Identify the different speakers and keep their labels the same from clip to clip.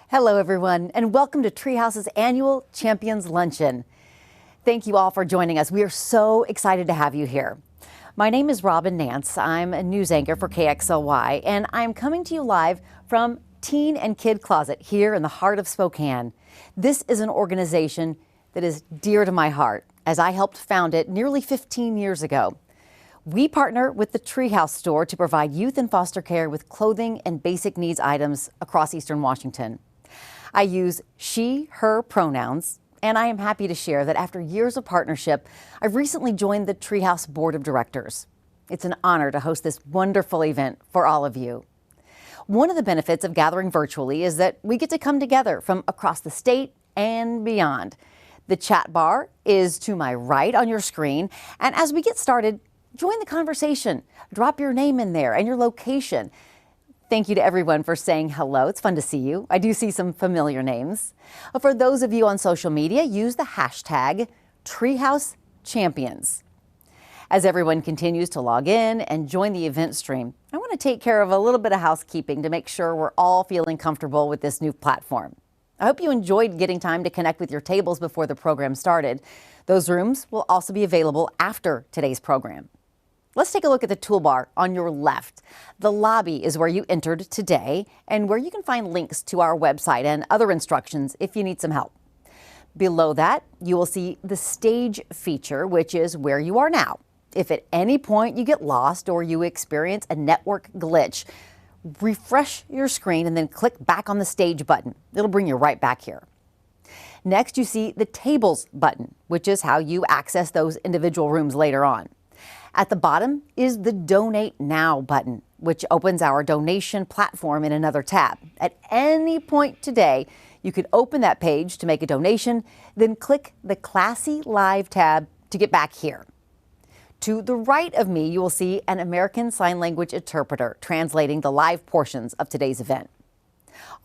Speaker 1: Hello, everyone, and welcome to Treehouse's annual Champions Luncheon. Thank you all for joining us. We are so excited to have you here. My name is Robin Nance. I'm a news anchor for KXLY, and I'm coming to you live from Teen and Kid Closet here in the heart of Spokane. This is an organization that is dear to my heart, as I helped found it nearly 15 years ago. We partner with the Treehouse store to provide youth in foster care with clothing and basic needs items across Eastern Washington. I use she, her pronouns, and I am happy to share that after years of partnership, I've recently joined the Treehouse Board of Directors. It's an honor to host this wonderful event for all of you. One of the benefits of gathering virtually is that we get to come together from across the state and beyond. The chat bar is to my right on your screen, and as we get started, join the conversation. Drop your name in there and your location. Thank you to everyone for saying hello. It's fun to see you. I do see some familiar names. For those of you on social media, use the hashtag TreehouseChampions. As everyone continues to log in and join the event stream, I want to take care of a little bit of housekeeping to make sure we're all feeling comfortable with this new platform. I hope you enjoyed getting time to connect with your tables before the program started. Those rooms will also be available after today's program. Let's take a look at the toolbar on your left. The lobby is where you entered today and where you can find links to our website and other instructions if you need some help. Below that, you will see the stage feature, which is where you are now. If at any point you get lost or you experience a network glitch, refresh your screen and then click back on the stage button. It'll bring you right back here. Next, you see the tables button, which is how you access those individual rooms later on. At the bottom is the Donate Now button, which opens our donation platform in another tab. At any point today, you can open that page to make a donation, then click the Classy Live tab to get back here. To the right of me, you will see an American Sign Language interpreter translating the live portions of today's event.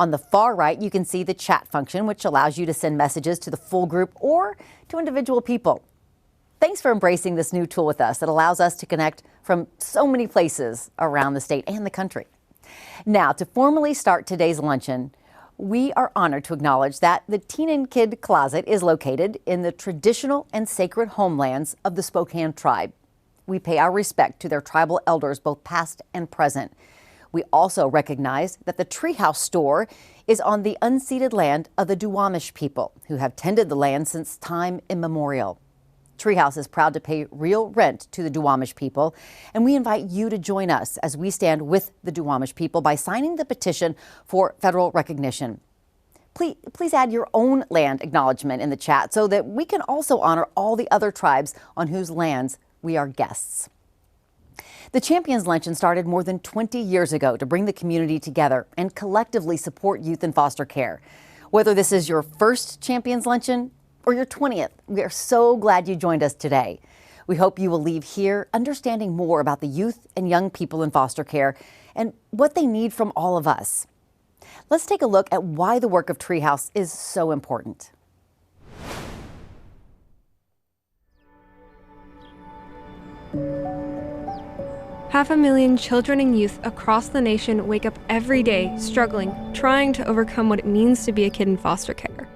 Speaker 1: On the far right, you can see the chat function, which allows you to send messages to the full group or to individual people. Thanks for embracing this new tool with us that allows us to connect from so many places around the state and the country. Now, to formally start today's luncheon, we are honored to acknowledge that the Teen and Kid Closet is located in the traditional and sacred homelands of the Spokane tribe. We pay our respect to their tribal elders, both past and present. We also recognize that the Treehouse store is on the unceded land of the Duwamish people, who have tended the land since time immemorial. Treehouse is proud to pay real rent to the Duwamish people, and we invite you to join us as we stand with the Duwamish people by signing the petition for federal recognition. Please add your own land acknowledgement in the chat so that we can also honor all the other tribes on whose lands we are guests. The Champions Luncheon started more than 20 years ago to bring the community together and collectively support youth in foster care. Whether this is your first Champions Luncheon or your 20th, we are so glad you joined us today. We hope you will leave here understanding more about the youth and young people in foster care and what they need from all of us. Let's take a look at why the work of Treehouse is so important.
Speaker 2: Half a million children and youth across the nation wake up every day struggling, trying to overcome what it means to be a kid in foster care.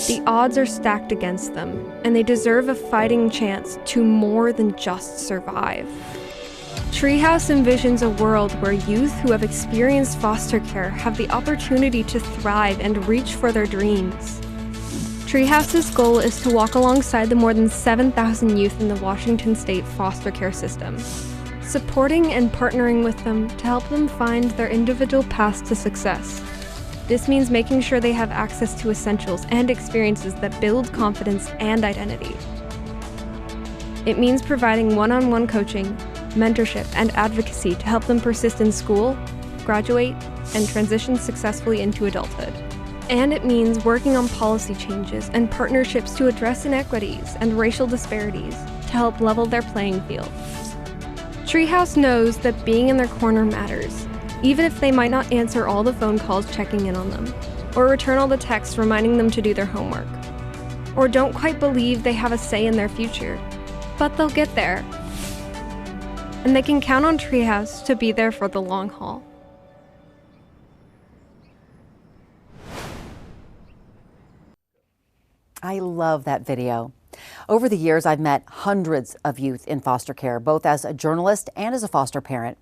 Speaker 2: The odds are stacked against them, and they deserve a fighting chance to more than just survive. Treehouse envisions a world where youth who have experienced foster care have the opportunity to thrive and reach for their dreams. Treehouse's goal is to walk alongside the more than 7,000 youth in the Washington State foster care system, supporting and partnering with them to help them find their individual paths to success. This means making sure they have access to essentials and experiences that build confidence and identity. It means providing one-on-one coaching, mentorship, and advocacy to help them persist in school, graduate, and transition successfully into adulthood. And it means working on policy changes and partnerships to address inequities and racial disparities to help level their playing field. Treehouse knows that being in their corner matters, even if they might not answer all the phone calls checking in on them, or return all the texts reminding them to do their homework, or don't quite believe they have a say in their future. But they'll get there. And they can count on Treehouse to be there for the long haul.
Speaker 1: I love that video. Over the years, I've met hundreds of youth in foster care, both as a journalist and as a foster parent.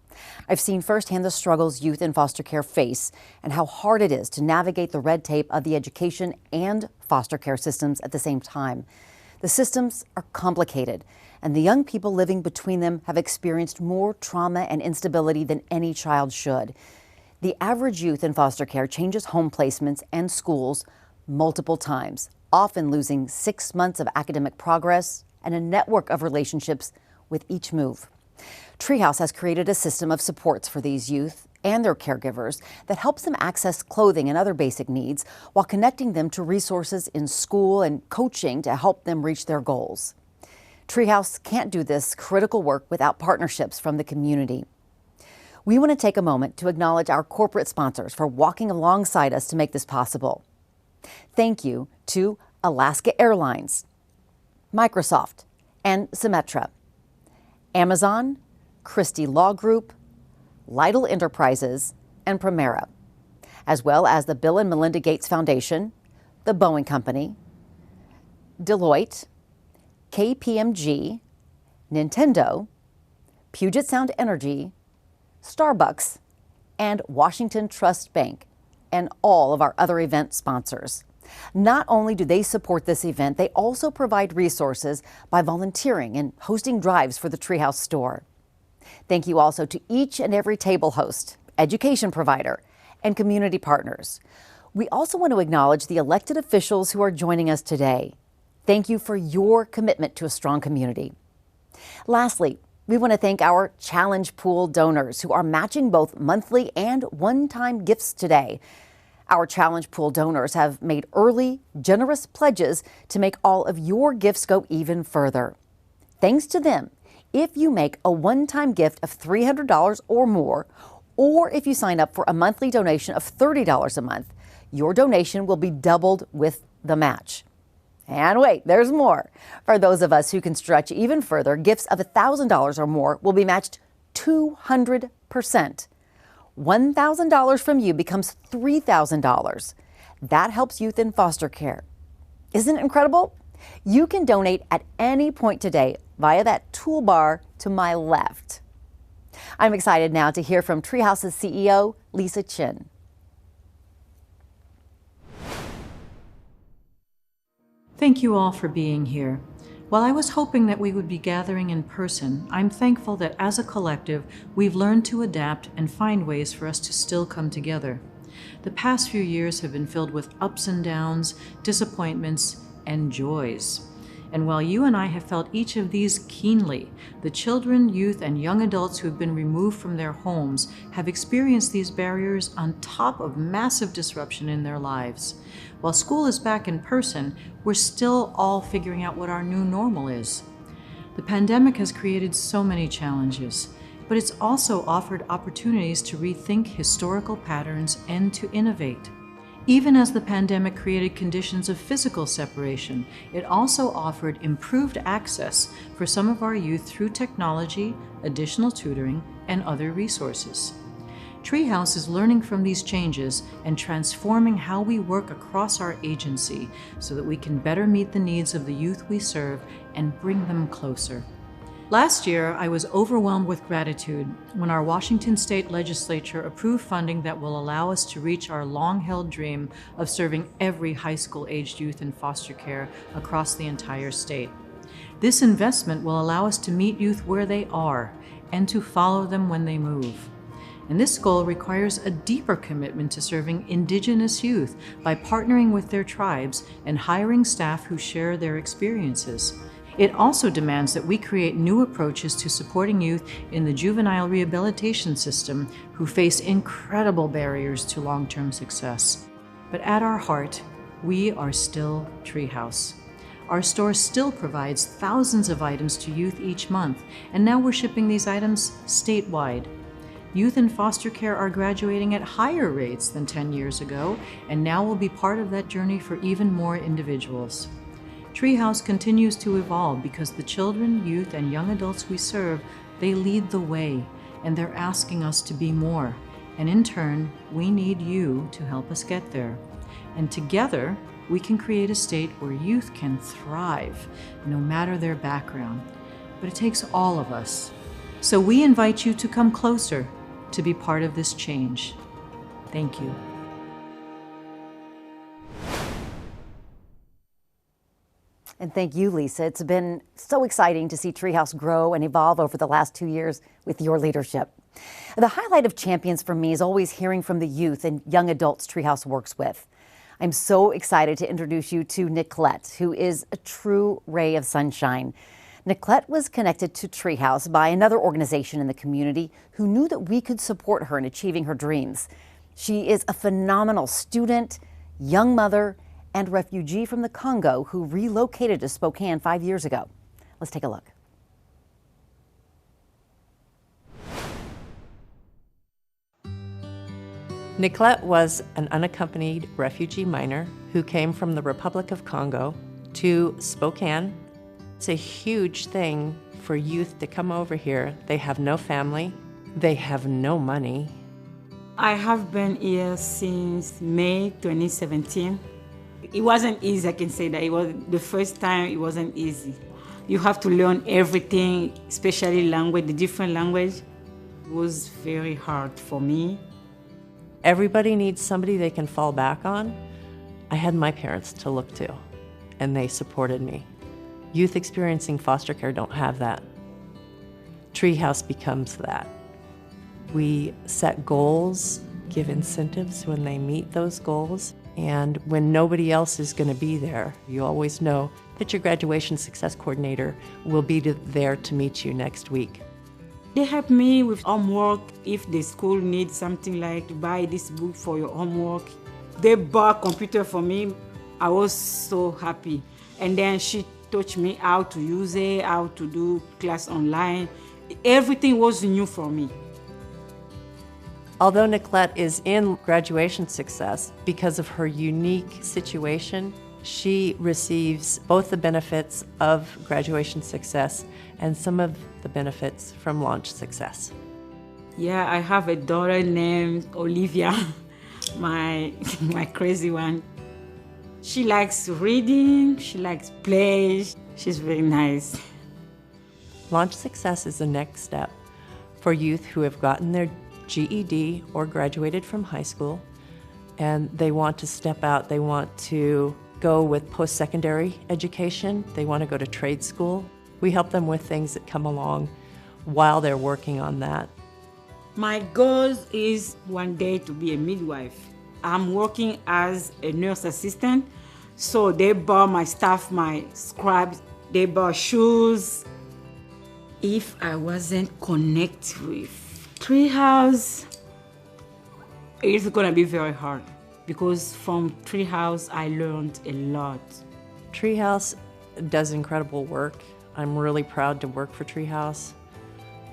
Speaker 1: I've seen firsthand the struggles youth in foster care face and how hard it is to navigate the red tape of the education and foster care systems at the same time. The systems are complicated, and the young people living between them have experienced more trauma and instability than any child should. The average youth in foster care changes home placements and schools multiple times, often losing 6 months of academic progress and a network of relationships with each move. Treehouse has created a system of supports for these youth and their caregivers that helps them access clothing and other basic needs while connecting them to resources in school and coaching to help them reach their goals. Treehouse can't do this critical work without partnerships from the community. We want to take a moment to acknowledge our corporate sponsors for walking alongside us to make this possible. Thank you to Alaska Airlines, Microsoft, and Symetra, Amazon, Christie Law Group, Lytle Enterprises, and Primera, as well as the Bill and Melinda Gates Foundation, the Boeing Company, Deloitte, KPMG, Nintendo, Puget Sound Energy, Starbucks, and Washington Trust Bank, and all of our other event sponsors. Not only do they support this event, they also provide resources by volunteering and hosting drives for the Treehouse store. Thank you also to each and every table host, education provider, and community partners. We also want to acknowledge the elected officials who are joining us today. Thank you for your commitment to a strong community. Lastly, we want to thank our Challenge Pool donors who are matching both monthly and one-time gifts today. Our Challenge Pool donors have made early, generous pledges to make all of your gifts go even further. Thanks to them, if you make a one-time gift of $300 or more, or if you sign up for a monthly donation of $30 a month, your donation will be doubled with the match. And wait, there's more. For those of us who can stretch even further, gifts of $1,000 or more will be matched 200%. $1,000 from you becomes $3,000. That helps youth in foster care. Isn't it incredible? You can donate at any point today via that toolbar to my left. I'm excited now to hear from Treehouse's CEO, Lisa Chin.
Speaker 3: Thank you all for being here. While I was hoping that we would be gathering in person, I'm thankful that as a collective, we've learned to adapt and find ways for us to still come together. The past few years have been filled with ups and downs, disappointments, and joys. And while you and I have felt each of these keenly, the children, youth, and young adults who have been removed from their homes have experienced these barriers on top of massive disruption in their lives. While school is back in person, we're still all figuring out what our new normal is. The pandemic has created so many challenges, but it's also offered opportunities to rethink historical patterns and to innovate. Even as the pandemic created conditions of physical separation, it also offered improved access for some of our youth through technology, additional tutoring, and other resources. Treehouse is learning from these changes and transforming how we work across our agency so that we can better meet the needs of the youth we serve and bring them closer. Last year, I was overwhelmed with gratitude when our Washington State Legislature approved funding that will allow us to reach our long-held dream of serving every high school-aged youth in foster care across the entire state. This investment will allow us to meet youth where they are and to follow them when they move. And this goal requires a deeper commitment to serving Indigenous youth by partnering with their tribes and hiring staff who share their experiences. It also demands that we create new approaches to supporting youth in the juvenile rehabilitation system who face incredible barriers to long-term success. But at our heart, we are still Treehouse. Our store still provides thousands of items to youth each month, and now we're shipping these items statewide. Youth in foster care are graduating at higher rates than 10 years ago, and now will be part of that journey for even more individuals. Treehouse continues to evolve because the children, youth, and young adults we serve, they lead the way, and they're asking us to be more. And in turn, we need you to help us get there. And together, we can create a state where youth can thrive, no matter their background. But it takes all of us. So we invite you to come closer to be part of this change. Thank you.
Speaker 1: And thank you, Lisa. It's been so exciting to see Treehouse grow and evolve over the last 2 years with your leadership. The highlight of Champions for me is always hearing from the youth and young adults Treehouse works with. I'm so excited to introduce you to Nicolette, who is a true ray of sunshine. Nicolette was connected to Treehouse by another organization in the community who knew that we could support her in achieving her dreams. She is a phenomenal student, young mother, and refugee from the Congo who relocated to Spokane 5 years ago. Let's take a look.
Speaker 4: Nicolette was an unaccompanied refugee minor who came from the Republic of Congo to Spokane. It's a huge thing for youth to come over here. They have no family, they have no money.
Speaker 5: I have been here since May 2017. It wasn't easy, I can say that. It was the first time it wasn't easy. You have to learn everything, especially language, the different language. It was very hard for me.
Speaker 4: Everybody needs somebody they can fall back on. I had my parents to look to, and they supported me. Youth experiencing foster care don't have that. Treehouse becomes that. We set goals, give incentives when they meet those goals, and when nobody else is going to be there, you always know that your graduation success coordinator will be there to meet you next week.
Speaker 5: They help me with homework. If the school needs something like to buy this book for your homework, they bought a computer for me. I was so happy. And then she taught me how to use it, how to do class online. Everything was new for me.
Speaker 4: Although Nicolette is in graduation success, because of her unique situation, she receives both the benefits of graduation success and some of the benefits from launch success.
Speaker 5: Yeah, I have a daughter named Olivia, my crazy one. She likes reading, she likes play, she's very nice.
Speaker 4: Launch success is the next step for youth who have gotten their GED or graduated from high school, and they want to step out, they want to go with post-secondary education, they want to go to trade school. We help them with things that come along while they're working on that.
Speaker 5: My goal is one day to be a midwife. I'm working as a nurse assistant, so they bought my stuff, my scrubs, they bought shoes. If I wasn't connected with Treehouse, it's gonna be very hard because from Treehouse I learned a lot.
Speaker 4: Treehouse does incredible work. I'm really proud to work for Treehouse.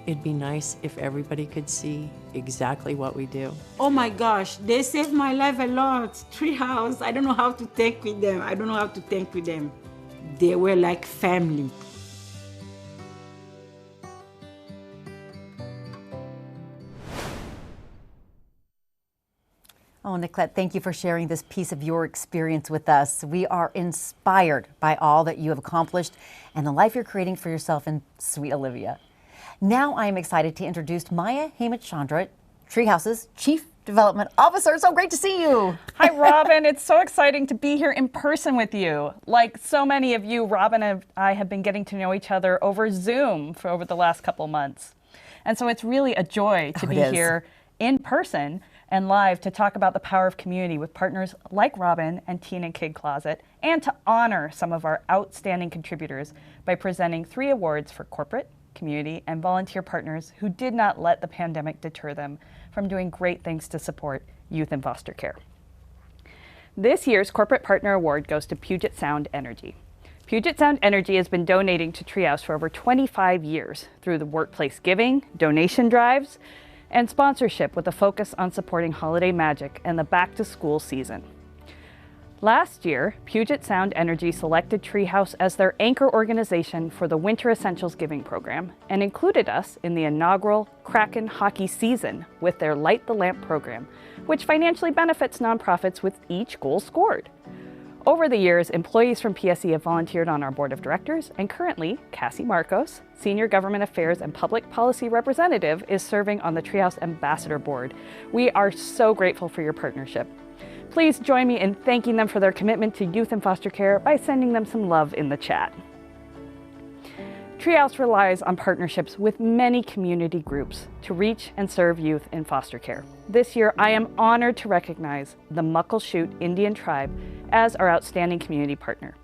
Speaker 4: It'd be nice if everybody could see exactly what we do.
Speaker 5: Oh my gosh, they saved my life a lot. Treehouse, I don't know how to thank with them. I don't know how to thank with them. They were like family.
Speaker 1: Oh, Nicolette, thank you for sharing this piece of your experience with us. We are inspired by all that you have accomplished and the life you're creating for yourself and sweet Olivia. Now I am excited to introduce Hamid, Chandra, Treehouse's Chief Development Officer. So great to see you.
Speaker 6: Hi, Robin. It's so exciting to be here in person with you. Like so many of you, Robin and I have been getting to know each other over Zoom for over the last couple months. And so it's really a joy to be here in person and live to talk about the power of community with partners like Robin and Teen and Kid Closet, and to honor some of our outstanding contributors by presenting 3 awards for corporate, community, and volunteer partners who did not let the pandemic deter them from doing great things to support youth in foster care. This year's Corporate Partner Award goes to Puget Sound Energy. Puget Sound Energy has been donating to Treehouse for over 25 years through the workplace giving, donation drives, and sponsorship with a focus on supporting holiday magic and the back-to-school season. Last year, Puget Sound Energy selected Treehouse as their anchor organization for the Winter Essentials Giving Program and included us in the inaugural Kraken hockey season with their Light the Lamp program, which financially benefits nonprofits with each goal scored. Over the years, employees from PSE have volunteered on our board of directors, and currently, Cassie Marcos, Senior Government Affairs and Public Policy Representative, is serving on the Treehouse Ambassador Board. We are so grateful for your partnership. Please join me in thanking them for their commitment to youth in foster care by sending them some love in the chat. Treehouse relies on partnerships with many community groups to reach and serve youth in foster care. This year, I am honored to recognize the Muckleshoot Indian Tribe as our outstanding community partner.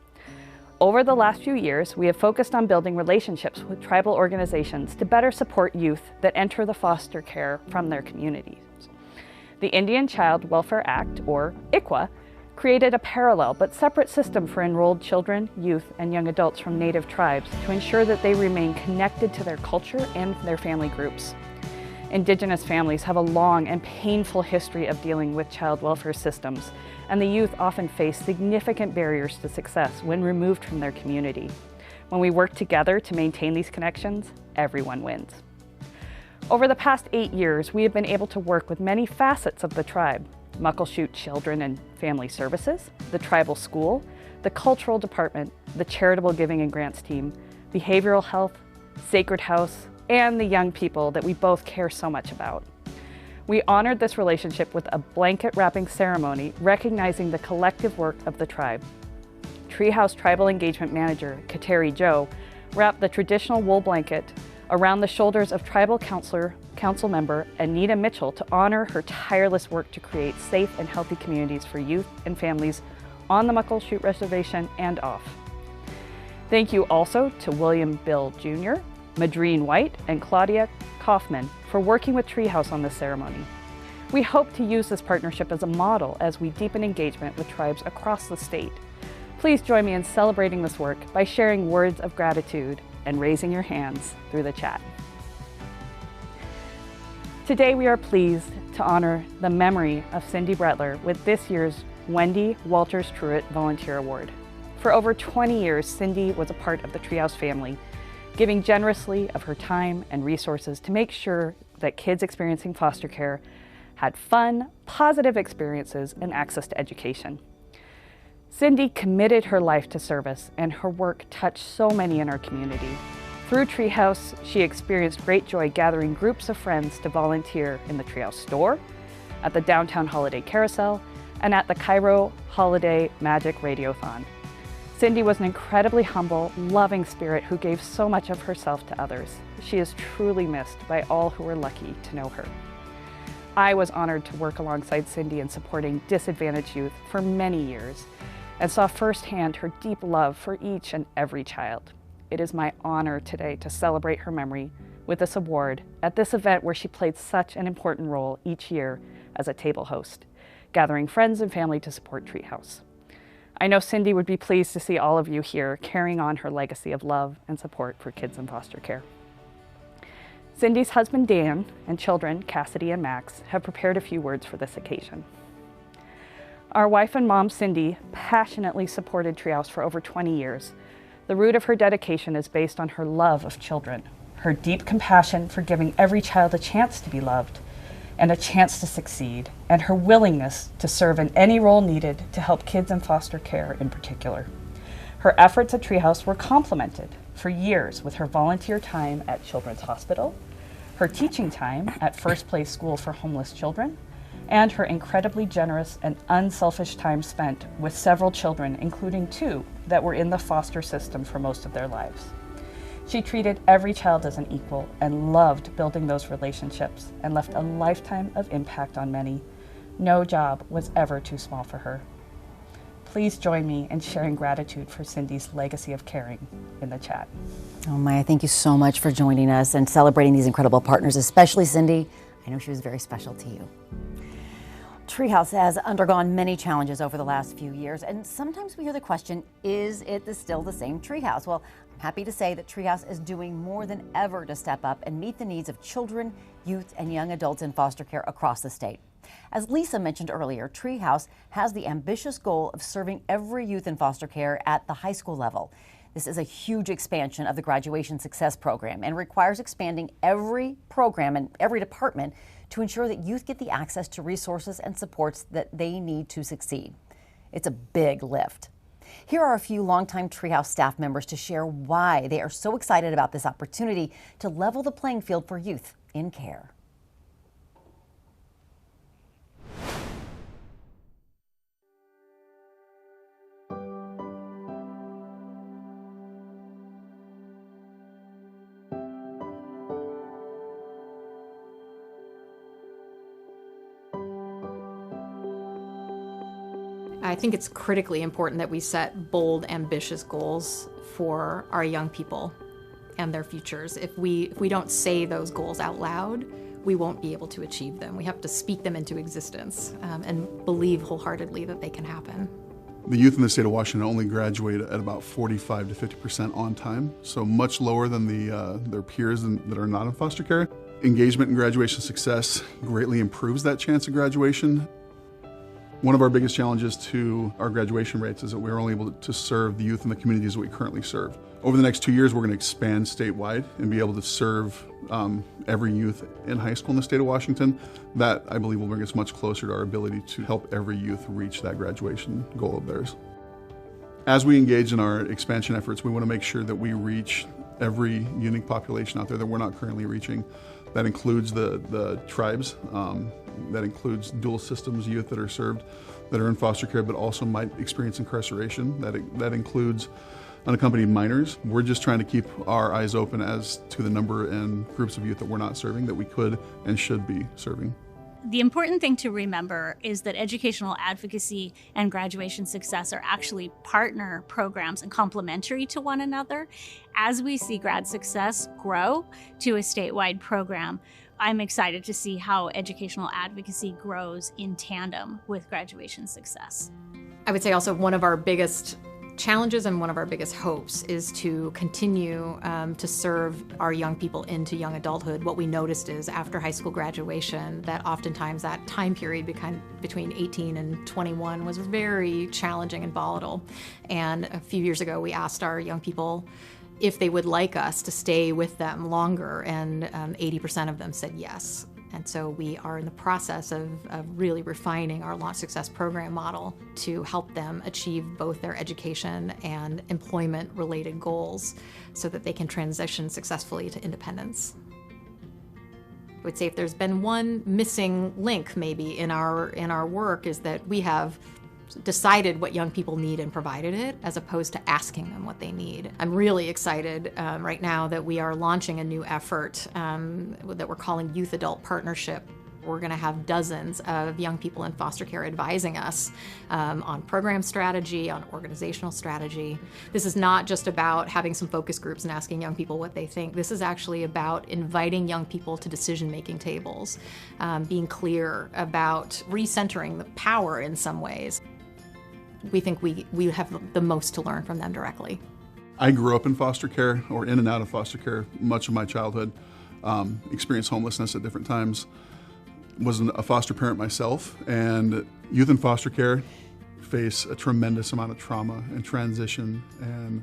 Speaker 6: Over the last few years, we have focused on building relationships with tribal organizations to better support youth that enter the foster care from their communities. The Indian Child Welfare Act, or ICWA, created a parallel but separate system for enrolled children, youth, and young adults from Native tribes to ensure that they remain connected to their culture and their family groups. Indigenous families have a long and painful history of dealing with child welfare systems, and the youth often face significant barriers to success when removed from their community. When we work together to maintain these connections, everyone wins. Over the past 8 years, we have been able to work with many facets of the tribe: Muckleshoot Children and Family Services, the tribal school, the cultural department, the charitable giving and grants team, behavioral health, Sacred House, and the young people that we both care so much about. We honored this relationship with a blanket wrapping ceremony recognizing the collective work of the tribe. Treehouse Tribal Engagement Manager, Kateri Joe, wrapped the traditional wool blanket around the shoulders of tribal council member Anita Mitchell to honor her tireless work to create safe and healthy communities for youth and families on the Muckleshoot Reservation and off. Thank you also to William Bill Jr., Madreen White, and Claudia Kaufman for working with Treehouse on this ceremony. We hope to use this partnership as a model as we deepen engagement with tribes across the state. Please join me in celebrating this work by sharing words of gratitude and raising your hands through the chat. Today we are pleased to honor the memory of Cindy Bretler with this year's Wendy Walters Truitt Volunteer Award. For over 20 years, Cindy was a part of the Treehouse family, giving generously of her time and resources to make sure that kids experiencing foster care had fun, positive experiences, and access to education. Cindy committed her life to service, and her work touched so many in our community. Through Treehouse, she experienced great joy gathering groups of friends to volunteer in the Treehouse store, at the Downtown Holiday Carousel, and at the Cairo Holiday Magic Radiothon. Cindy was an incredibly humble, loving spirit who gave so much of herself to others. She is truly missed by all who were lucky to know her. I was honored to work alongside Cindy in supporting disadvantaged youth for many years, and saw firsthand her deep love for each and every child. It is my honor today to celebrate her memory with this award at this event where she played such an important role each year as a table host, gathering friends and family to support Treehouse. I know Cindy would be pleased to see all of you here carrying on her legacy of love and support for kids in foster care. Cindy's husband Dan and children, Cassidy and Max, have prepared a few words for this occasion. Our wife and mom, Cindy, passionately supported Treehouse for over 20 years. The root of her dedication is based on her love of children, her deep compassion for giving every child a chance to be loved and a chance to succeed, and her willingness to serve in any role needed to help kids in foster care in particular. Her efforts at Treehouse were complemented for years with her volunteer time at Children's Hospital, her teaching time at First Place School for Homeless Children, and her incredibly generous and unselfish time spent with several children, including 2 that were in the foster system for most of their lives. She treated every child as an equal and loved building those relationships and left a lifetime of impact on many. No job was ever too small for her. Please join me in sharing gratitude for Cindy's legacy of caring in the chat.
Speaker 1: Oh, Maya, thank you so much for joining us and celebrating these incredible partners, especially Cindy. I know she was very special to you. Treehouse has undergone many challenges over the last few years, and sometimes we hear the question, is it still the same Treehouse? Well, I'm happy to say that Treehouse is doing more than ever to step up and meet the needs of children, youth and young adults in foster care across the state. As Lisa mentioned earlier, Treehouse has the ambitious goal of serving every youth in foster care at the high school level. This is a huge expansion of the Graduation Success Program and requires expanding every program and every department to ensure that youth get the access to resources and supports that they need to succeed. It's a big lift. Here are a few longtime Treehouse staff members to share why they are so excited about this opportunity to level the playing field for youth in care.
Speaker 7: I think it's critically important that we set bold, ambitious goals for our young people and their futures. If we don't say those goals out loud, we won't be able to achieve them. We have to speak them into existence and believe wholeheartedly that they can happen.
Speaker 8: The youth in the state of Washington only graduate at about 45 to 50% on time, so much lower than their peers that are not in foster care. Engagement in graduation success greatly improves that chance of graduation. One of our biggest challenges to our graduation rates is that we're only able to serve the youth in the communities that we currently serve. Over the next 2 years, we're going to expand statewide and be able to serve every youth in high school in the state of Washington. That, I believe, will bring us much closer to our ability to help every youth reach that graduation goal of theirs. As we engage in our expansion efforts, we want to make sure that we reach every unique population out there that we're not currently reaching. That includes the tribes, that includes dual systems youth that are served, that are in foster care, but also might experience incarceration. That includes unaccompanied minors. We're just trying to keep our eyes open as to the number and groups of youth that we're not serving that we could and should be serving.
Speaker 9: The important thing to remember is that educational advocacy and graduation success are actually partner programs and complementary to one another. As we see grad success grow to a statewide program, I'm excited to see how educational advocacy grows in tandem with graduation success.
Speaker 7: I would say also one of our biggest challenges and one of our biggest hopes is to continue to serve our young people into young adulthood. What we noticed is after high school graduation that oftentimes that time period between 18 and 21 was very challenging and volatile. And a few years ago we asked our young people if they would like us to stay with them longer, and 80% of them said yes. And so we are in the process of really refining our Launch Success program model to help them achieve both their education and employment-related goals so that they can transition successfully to independence. I would say if there's been one missing link maybe in our work is that we have decided what young people need and provided it, as opposed to asking them what they need. I'm really excited right now that we are launching a new effort that we're calling Youth Adult Partnership. We're going to have dozens of young people in foster care advising us on program strategy, on organizational strategy. This is not just about having some focus groups and asking young people what they think. This is actually about inviting young people to decision-making tables, being clear about recentering the power in some ways. We think we have the most to learn from them directly.
Speaker 8: I grew up in foster care, or in and out of foster care, much of my childhood. Experienced homelessness at different times. Was a foster parent myself, and youth in foster care face a tremendous amount of trauma and transition and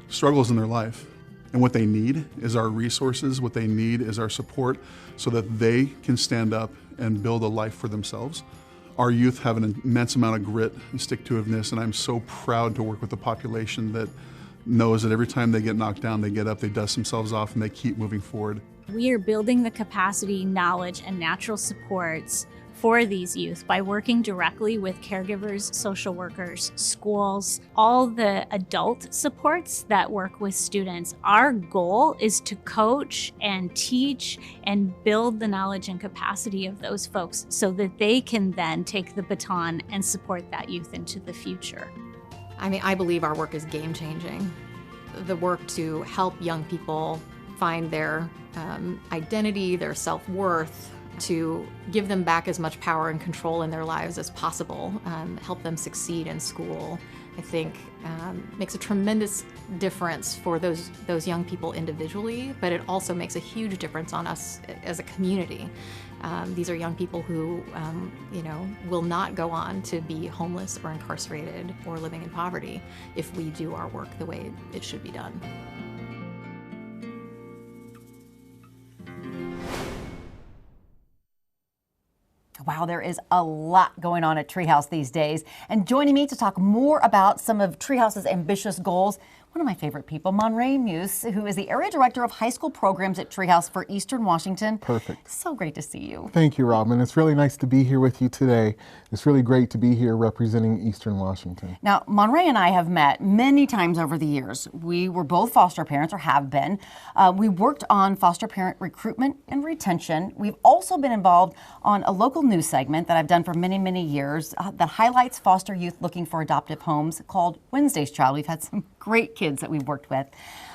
Speaker 8: struggles in their life. And what they need is our resources, what they need is our support so that they can stand up and build a life for themselves. Our youth have an immense amount of grit and stick-to-itiveness, and I'm so proud to work with a population that knows that every time they get knocked down, they get up, they dust themselves off, and they keep moving forward.
Speaker 9: We are building the capacity, knowledge, and natural supports for these youth by working directly with caregivers, social workers, schools, all the adult supports that work with students. Our goal is to coach and teach and build the knowledge and capacity of those folks so that they can then take the baton and support that youth into the future.
Speaker 7: I mean, I believe our work is game-changing. The work to help young people find their identity, their self-worth, to give them back as much power and control in their lives as possible, help them succeed in school, I think makes a tremendous difference for those young people individually, but it also makes a huge difference on us as a community. These are young people who, will not go on to be homeless or incarcerated or living in poverty if we do our work the way it should be done.
Speaker 1: Wow, there is a lot going on at Treehouse these days. And joining me to talk more about some of Treehouse's ambitious goals, one of my favorite people, Monray Muse, who is the Area Director of High School Programs at Treehouse for Eastern Washington.
Speaker 10: Perfect.
Speaker 1: So great to see you.
Speaker 10: Thank you, Robin. It's really nice to be here with you today. It's really great to be here representing Eastern Washington.
Speaker 1: Now, Monray and I have met many times over the years. We were both foster parents, or have been. We worked on foster parent recruitment and retention. We've also been involved on a local news segment that I've done for many, many years that highlights foster youth looking for adoptive homes called Wednesday's Child. We've had some great kids that we've worked with.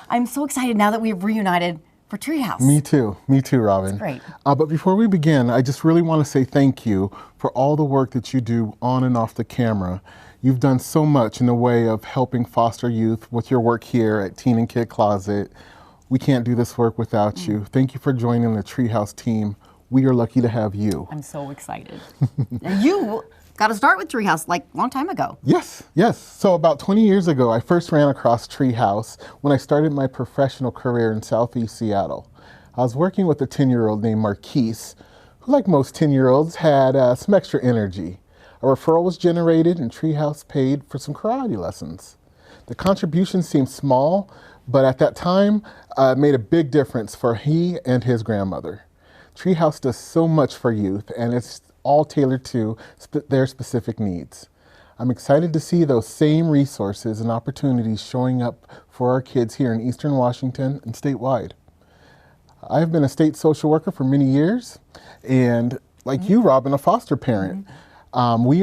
Speaker 1: I'm so excited now that we've reunited for Treehouse.
Speaker 10: Me too, Robin.
Speaker 1: That's great.
Speaker 10: But before we begin, I just really want to say thank you for all the work that you do on and off the camera. You've done so much in the way of helping foster youth with your work here at Teen and Kid Closet. We can't do this work without you. Thank you for joining the Treehouse team. We are lucky to have you.
Speaker 1: I'm so excited. Now, you got to start with Treehouse like a long time ago.
Speaker 10: Yes. So about 20 years ago, I first ran across Treehouse when I started my professional career in Southeast Seattle. I was working with a 10-year-old named Marquise, who, like most 10-year-olds, had some extra energy. A referral was generated and Treehouse paid for some karate lessons. The contribution seemed small, but at that time, it made a big difference for he and his grandmother. Treehouse does so much for youth, and it's all tailored to their specific needs. I'm excited to see those same resources and opportunities showing up for our kids here in Eastern Washington and statewide. I've been a state social worker for many years, and like you, Robin, a foster parent. We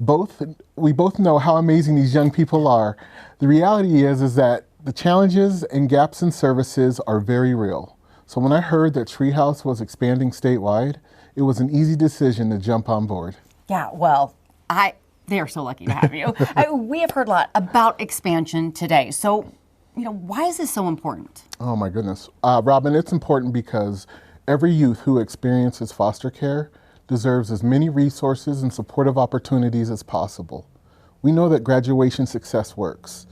Speaker 10: both know how amazing these young people are. The reality is that the challenges and gaps in services are very real. So when I heard that Treehouse was expanding statewide, it was an easy decision to jump on board.
Speaker 1: Yeah, well, they are so lucky to have you. We have heard a lot about expansion today. So, why is this so important?
Speaker 10: Oh my goodness. Robin, it's important because every youth who experiences foster care deserves as many resources and supportive opportunities as possible. We know that graduation success works.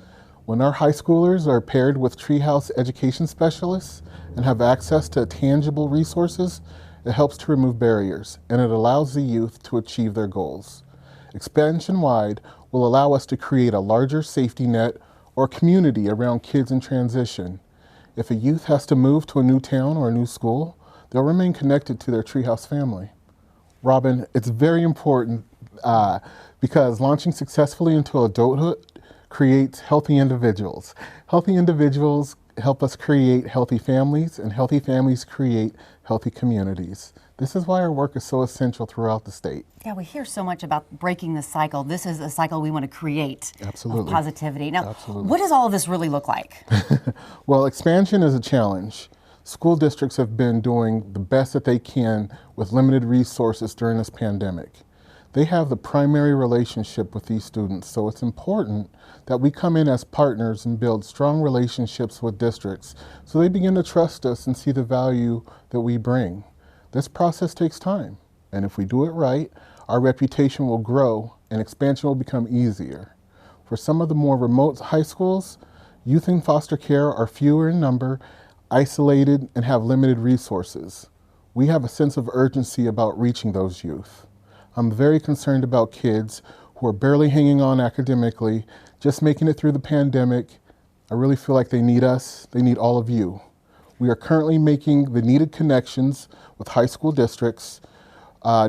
Speaker 10: When our high schoolers are paired with Treehouse education specialists and have access to tangible resources, it helps to remove barriers, and it allows the youth to achieve their goals. Expansion-wide will allow us to create a larger safety net or community around kids in transition. If a youth has to move to a new town or a new school, they'll remain connected to their Treehouse family. Robin, it's very important because launching successfully into adulthood creates healthy individuals. Healthy individuals help us create healthy families, and healthy families create healthy communities. This is why our work is so essential throughout the state.
Speaker 1: Yeah, we hear so much about breaking the cycle. This is a cycle we want to create.
Speaker 10: Absolutely.
Speaker 1: Of positivity. Now,
Speaker 10: Absolutely.
Speaker 1: What does all of this really look like?
Speaker 10: Well, expansion is a challenge. School districts have been doing the best that they can with limited resources during this pandemic. They have the primary relationship with these students, so it's important that we come in as partners and build strong relationships with districts so they begin to trust us and see the value that we bring. This process takes time, and if we do it right, our reputation will grow and expansion will become easier. For some of the more remote high schools, youth in foster care are fewer in number, isolated, and have limited resources. We have a sense of urgency about reaching those youth. I'm very concerned about kids who are barely hanging on academically, just making it through the pandemic. I really feel like they need us. They need all of you. We are currently making the needed connections with high school districts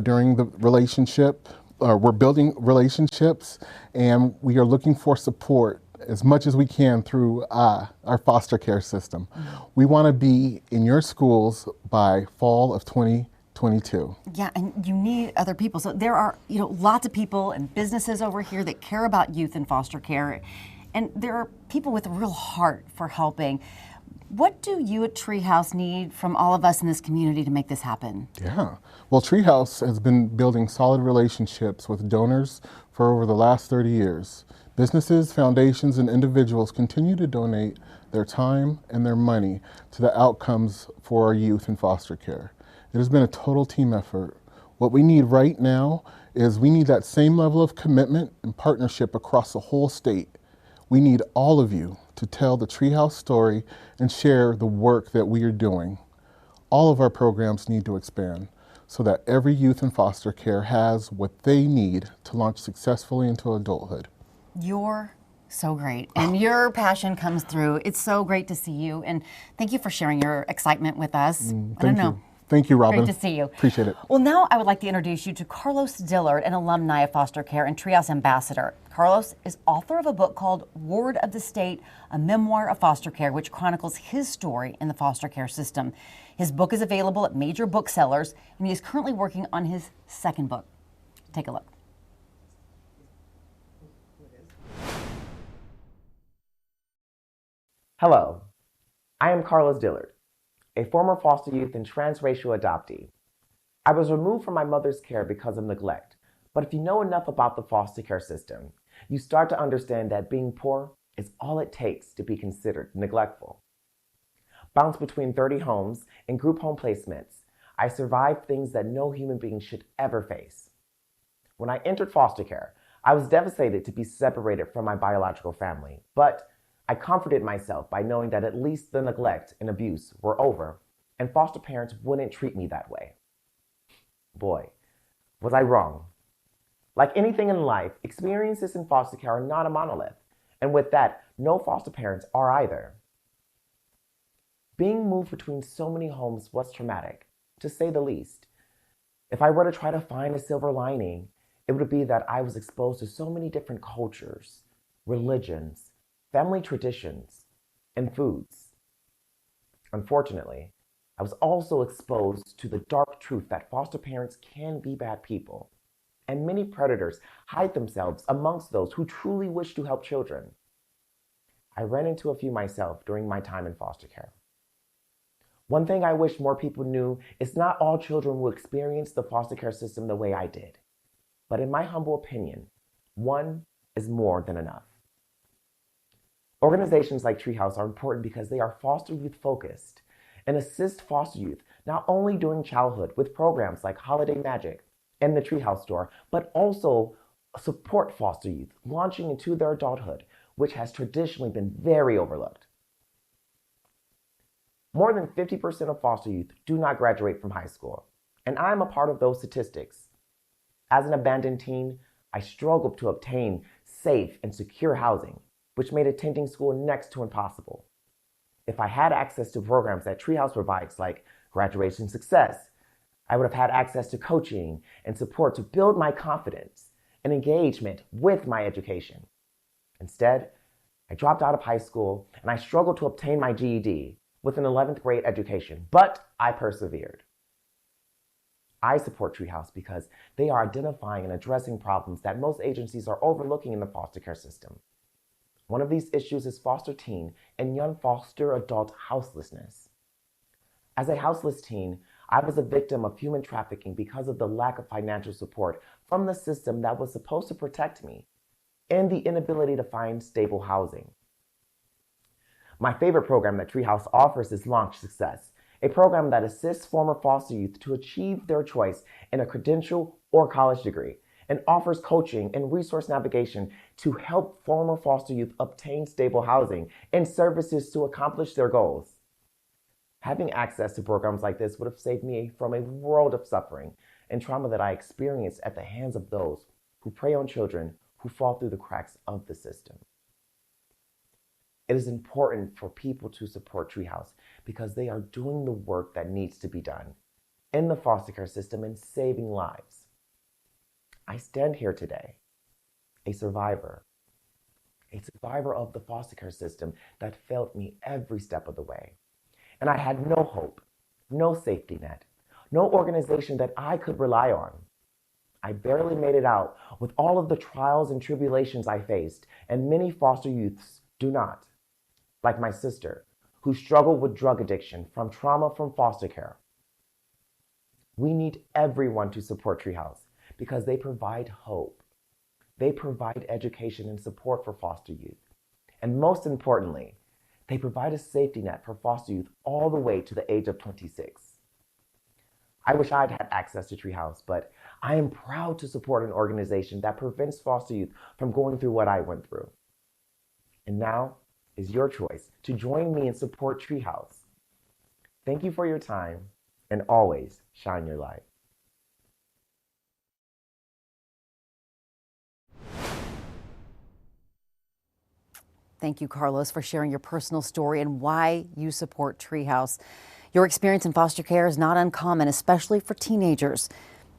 Speaker 10: during the relationship. We're building relationships, and we are looking for support as much as we can through our foster care system. We want to be in your schools by fall of 2022.
Speaker 1: Yeah, and you need other people. So there are, lots of people and businesses over here that care about youth in foster care, and there are people with a real heart for helping. What do you at Treehouse need from all of us in this community to make this happen?
Speaker 10: Yeah, well, Treehouse has been building solid relationships with donors for over the last 30 years. Businesses, foundations, and individuals continue to donate their time and their money to the outcomes for our youth in foster care. It has been a total team effort. What we need right now is we need that same level of commitment and partnership across the whole state. We need all of you to tell the Treehouse story and share the work that we are doing. All of our programs need to expand so that every youth in foster care has what they need to launch successfully into adulthood.
Speaker 1: You're so great, and your passion comes through. It's so great to see you, and thank you for sharing your excitement with us. I don't know.
Speaker 10: Thank you, Robin.
Speaker 1: Great to see you.
Speaker 10: Appreciate it.
Speaker 1: Well, now I would like to introduce you to Carlos Dillard, an alumni of foster care and Treehouse ambassador. Carlos is author of a book called Ward of the State, a memoir of foster care, which chronicles his story in the foster care system. His book is available at major booksellers, and he is currently working on his second book. Take a look.
Speaker 11: Hello, I am Carlos Dillard, a former foster youth and transracial adoptee. I was removed from my mother's care because of neglect, but if you know enough about the foster care system, you start to understand that being poor is all it takes to be considered neglectful. Bounced between 30 homes and group home placements, I survived things that no human being should ever face. When I entered foster care, I was devastated to be separated from my biological family, but I comforted myself by knowing that at least the neglect and abuse were over, and foster parents wouldn't treat me that way. Boy, was I wrong. Like anything in life, experiences in foster care are not a monolith, and with that, no foster parents are either. Being moved between so many homes was traumatic, to say the least. If I were to try to find a silver lining, it would be that I was exposed to so many different cultures, religions, family traditions, and foods. Unfortunately, I was also exposed to the dark truth that foster parents can be bad people, and many predators hide themselves amongst those who truly wish to help children. I ran into a few myself during my time in foster care. One thing I wish more people knew is not all children will experience the foster care system the way I did. But in my humble opinion, one is more than enough. Organizations like Treehouse are important because they are foster youth focused and assist foster youth not only during childhood with programs like Holiday Magic and the Treehouse Store, but also support foster youth launching into their adulthood, which has traditionally been very overlooked. More than 50% of foster youth do not graduate from high school, and I am a part of those statistics. As an abandoned teen, I struggled to obtain safe and secure housing, which made attending school next to impossible. If I had access to programs that Treehouse provides, like Graduation Success, I would have had access to coaching and support to build my confidence and engagement with my education. Instead, I dropped out of high school and I struggled to obtain my GED with an 11th grade education, but I persevered. I support Treehouse because they are identifying and addressing problems that most agencies are overlooking in the foster care system. One of these issues is foster teen and young foster adult houselessness. As a houseless teen, I was a victim of human trafficking because of the lack of financial support from the system that was supposed to protect me and the inability to find stable housing. My favorite program that Treehouse offers is Launch Success, a program that assists former foster youth to achieve their choice in a credential or college degree, and offers coaching and resource navigation to help former foster youth obtain stable housing and services to accomplish their goals. Having access to programs like this would have saved me from a world of suffering and trauma that I experienced at the hands of those who prey on children who fall through the cracks of the system. It is important for people to support Treehouse because they are doing the work that needs to be done in the foster care system and saving lives. I stand here today, a survivor of the foster care system that failed me every step of the way. And I had no hope, no safety net, no organization that I could rely on. I barely made it out with all of the trials and tribulations I faced, and many foster youths do not. Like my sister, who struggled with drug addiction from trauma from foster care. We need everyone to support Treehouse because they provide hope. They provide education and support for foster youth. And most importantly, they provide a safety net for foster youth all the way to the age of 26. I wish I'd had access to Treehouse, but I am proud to support an organization that prevents foster youth from going through what I went through. And now is your choice to join me and support Treehouse. Thank you for your time, and always shine your light.
Speaker 1: Thank you, Carlos, for sharing your personal story and why you support Treehouse. Your experience in foster care is not uncommon, especially for teenagers.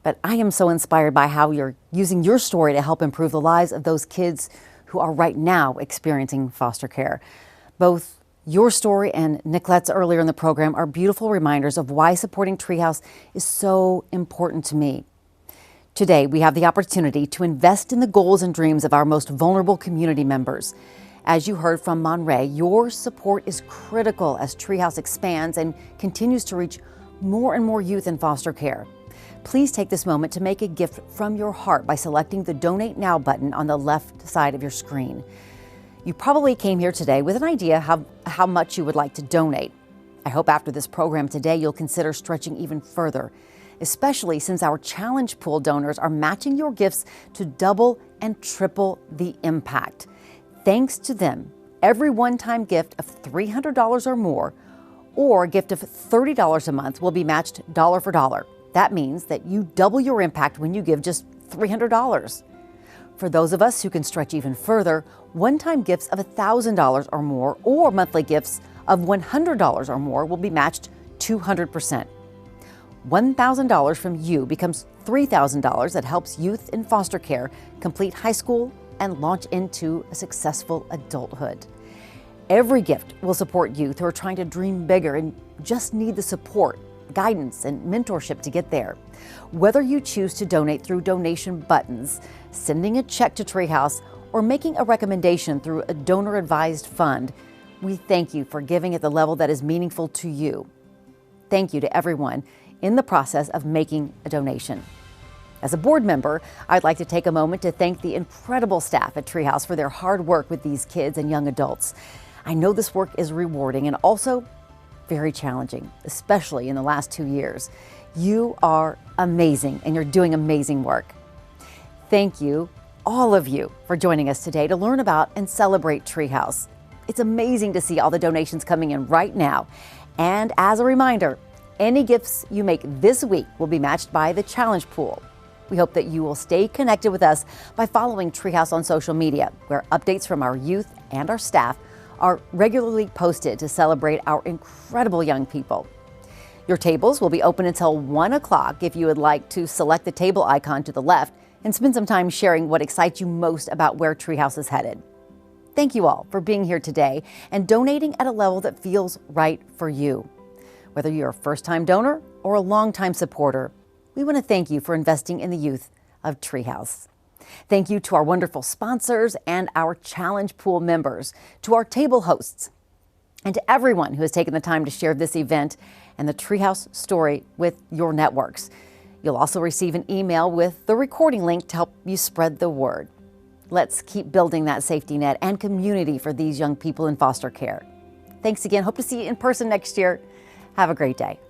Speaker 1: But I am so inspired by how you're using your story to help improve the lives of those kids who are right now experiencing foster care. Both your story and Nicolette's earlier in the program are beautiful reminders of why supporting Treehouse is so important to me. Today, we have the opportunity to invest in the goals and dreams of our most vulnerable community members. As you heard from Monray, your support is critical as Treehouse expands and continues to reach more and more youth in foster care. Please take this moment to make a gift from your heart by selecting the Donate Now button on the left side of your screen. You probably came here today with an idea how much you would like to donate. I hope after this program today you'll consider stretching even further, especially since our challenge pool donors are matching your gifts to double and triple the impact. Thanks to them, every one-time gift of $300 or more or a gift of $30 a month will be matched dollar for dollar. That means that you double your impact when you give just $300. For those of us who can stretch even further, one-time gifts of $1,000 or more or monthly gifts of $100 or more will be matched 200%. $1,000 from you becomes $3,000 that helps youth in foster care complete high school and launch into a successful adulthood. Every gift will support youth who are trying to dream bigger and just need the support, guidance, and mentorship to get there. Whether you choose to donate through donation buttons, sending a check to Treehouse, or making a recommendation through a donor-advised fund, we thank you for giving at the level that is meaningful to you. Thank you to everyone in the process of making a donation. As a board member, I'd like to take a moment to thank the incredible staff at Treehouse for their hard work with these kids and young adults. I know this work is rewarding and also very challenging, especially in the last 2 years. You are amazing and you're doing amazing work. Thank you, all of you, for joining us today to learn about and celebrate Treehouse. It's amazing to see all the donations coming in right now. And as a reminder, any gifts you make this week will be matched by the challenge pool. We hope that you will stay connected with us by following Treehouse on social media, where updates from our youth and our staff are regularly posted to celebrate our incredible young people. Your tables will be open until 1 o'clock if you would like to select the table icon to the left and spend some time sharing what excites you most about where Treehouse is headed. Thank you all for being here today and donating at a level that feels right for you. Whether you're a first-time donor or a long-time supporter, we want to thank you for investing in the youth of Treehouse. Thank you to our wonderful sponsors and our Challenge Pool members, to our table hosts, and to everyone who has taken the time to share this event and the Treehouse story with your networks. You'll also receive an email with the recording link to help you spread the word. Let's keep building that safety net and community for these young people in foster care. Thanks again. Hope to see you in person next year. Have a great day.